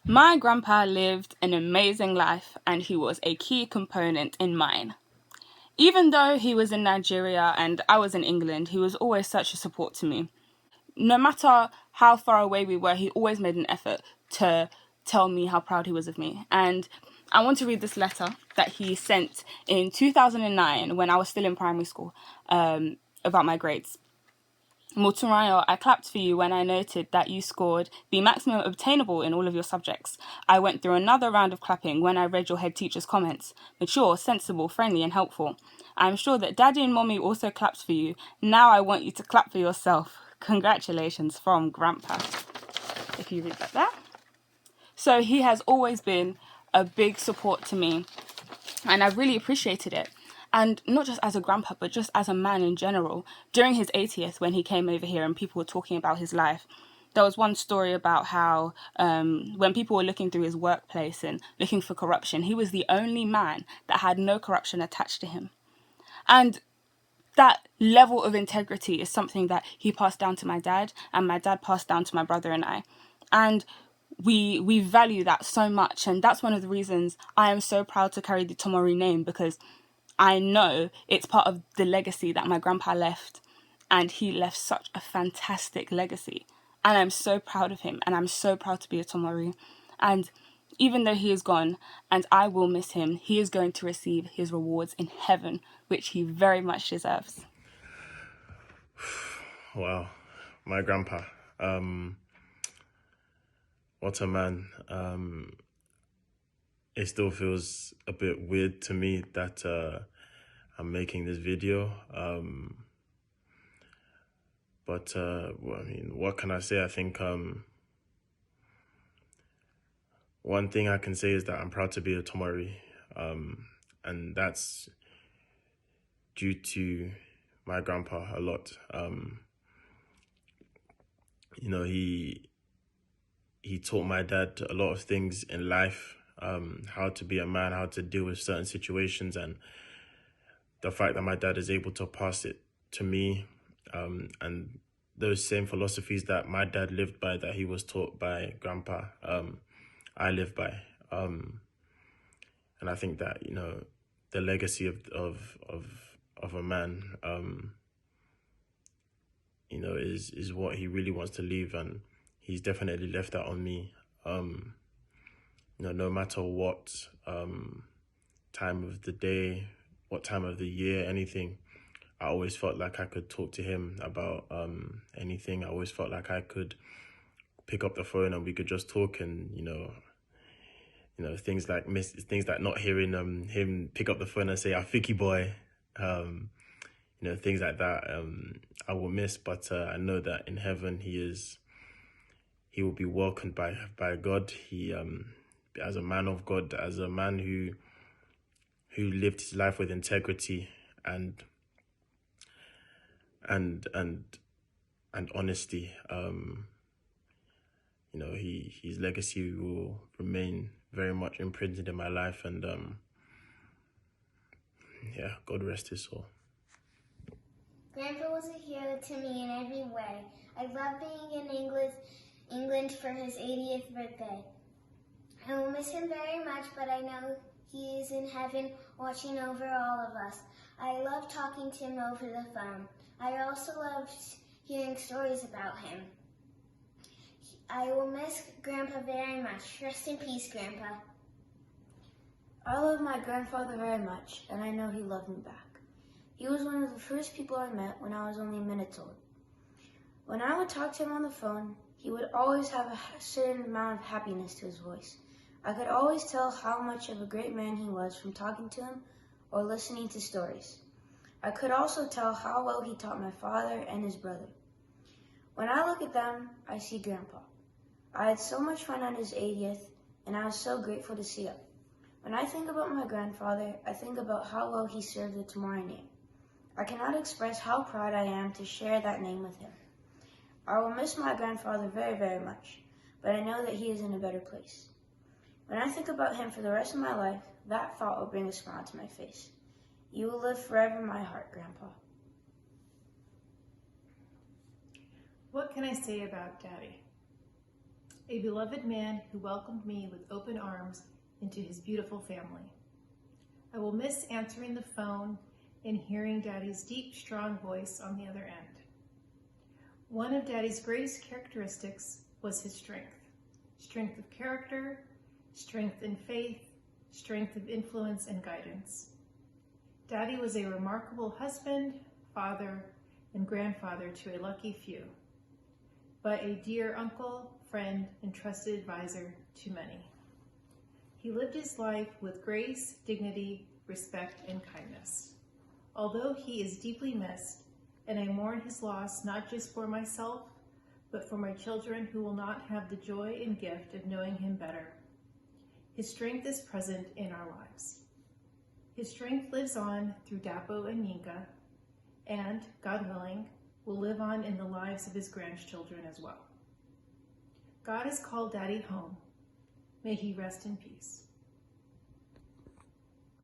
My grandpa lived an amazing life and he was a key component in mine. Even though he was in Nigeria and I was in England, he was always such a support to me. No matter how far away we were, he always made an effort to tell me how proud he was of me. And I want to read this letter that he sent in 2009 when I was still in primary school about my grades. Motunrayo, I clapped for you when I noted that you scored the maximum obtainable in all of your subjects. I went through another round of clapping when I read your head teacher's comments. Mature, sensible, friendly, and helpful. I'm sure that Daddy and Mommy also clapped for you. Now I want you to clap for yourself. Congratulations from Grandpa. If you read that there. So he has always been a big support to me, and I've really appreciated it. And not just as a grandpa, but just as a man in general. During his 80th, when he came over here and people were talking about his life, there was one story about how when people were looking through his workplace and looking for corruption, he was the only man that had no corruption attached to him. And that level of integrity is something that he passed down to my dad, and my dad passed down to my brother and I. And we value that so much, and that's one of the reasons I am so proud to carry the Tomori name, because I know it's part of the legacy that my grandpa left, and he left such a fantastic legacy. And I'm so proud of him, and I'm so proud to be a Tomori. And even though he is gone, and I will miss him, he is going to receive his rewards in heaven, which he very much deserves. Wow, my grandpa. What a man. It still feels a bit weird to me that I'm making this video. But well, I mean, what can I say? I think one thing I can say is that I'm proud to be a Tomori, and that's due to my grandpa a lot. You know, he taught my dad a lot of things in life, how to be a man, how to deal with certain situations, and the fact that my dad is able to pass it to me, and those same philosophies that my dad lived by, that he was taught by grandpa, I live by. And I think that, you know, the legacy of a man, you know, is what he really wants to leave, and he's definitely left that on me. You know, no matter what time of the day, what time of the year, anything, I always felt like I could talk to him about anything. I always felt like I could pick up the phone and we could just talk, and you know, things like not hearing him pick up the phone and say "Afiki boy," you know, things like that. I will miss, but I know that in heaven he will be welcomed by God. He as a man of God, as a man who lived his life with integrity and honesty. You know, his legacy will remain very much imprinted in my life, and yeah, God rest his soul. Grandpa was a hero to me in every way. I love being in England for his 80th birthday. I will miss him very much, but I know he is in heaven watching over all of us. I love talking to him over the phone. I also love hearing stories about him. I will miss Grandpa very much. Rest in peace, Grandpa. I love my grandfather very much, and I know he loved me back. He was one of the first people I met when I was only minutes old. When I would talk to him on the phone, he would always have a certain amount of happiness to his voice. I could always tell how much of a great man he was from talking to him or listening to stories. I could also tell how well he taught my father and his brother. When I look at them, I see Grandpa. I had so much fun on his 80th, and I was so grateful to see him. When I think about my grandfather, I think about how well he served the Tomori name. I cannot express how proud I am to share that name with him. I will miss my grandfather very, very much, but I know that he is in a better place. When I think about him for the rest of my life, that thought will bring a smile to my face. You will live forever in my heart, Grandpa. What can I say about Daddy? a beloved man who welcomed me with open arms into his beautiful family. I will miss answering the phone and hearing Daddy's deep, strong voice on the other end. One of Daddy's greatest characteristics was his strength. Strength of character, strength in faith, strength of influence and guidance. Daddy was a remarkable husband, father, and grandfather to a lucky few, but a dear uncle, friend, and trusted advisor to many. He lived his life with grace, dignity, respect, and kindness. Although he is deeply missed, and I mourn his loss not just for myself, but for my children who will not have the joy and gift of knowing him better. His strength is present in our lives. His strength lives on through Dapo and Yinka, and, God willing, will live on in the lives of his grandchildren as well. God has called Daddy home. May he rest in peace.